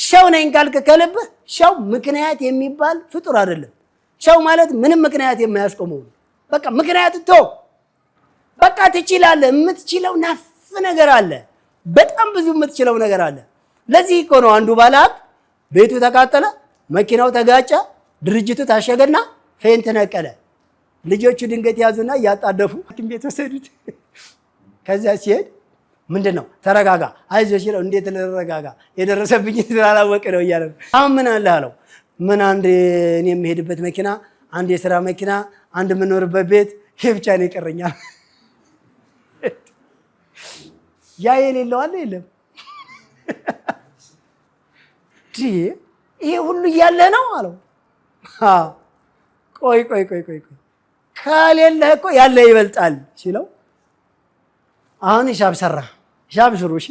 ሸው ነኝ ካልክ ከልብህ ሸው ምክንያት የሚባል ፍጡር አይደለም። ሸው ማለት ምንም ምክንያት የማያስቆመው በቃ ምክንያት በቃ ትችላለህ። የምትችለው ነፍ ነገር አለ፣ በጣም ብዙ የምትችለው ነገር አለ። ለዚህ እኮ ነው አንዱ ባለሀብት ቤቱ ተቃጠለ፣ መኪናው ተጋጨ፣ ድርጅቱ ታሸገና ፌንት ነቀለ። ልጆቹ ድንገት ያዙና እያጣደፉ ቤት ወሰዱት። ከዚያ ሲሄድ ምንድን ነው ተረጋጋ፣ አይዞሽ ይለው። እንዴት ልረጋጋ የደረሰብኝ ስላላወቅ ነው እያለ አሁን ምን አለ አለው። ምን አንድ እኔ የምሄድበት መኪና፣ አንድ የስራ መኪና፣ አንድ የምኖርበት ቤት፣ ይሄ ብቻ ነው ይቀረኛል። ያ የሌለው አለ የለም። ይሄ ሁሉ እያለ ነው አለው። ቆይ ከሌለህ እኮ ያለ ይበልጣል ሲለው አሁን ሂሳብ ሰራ። ሂሳብ ስሩ እሺ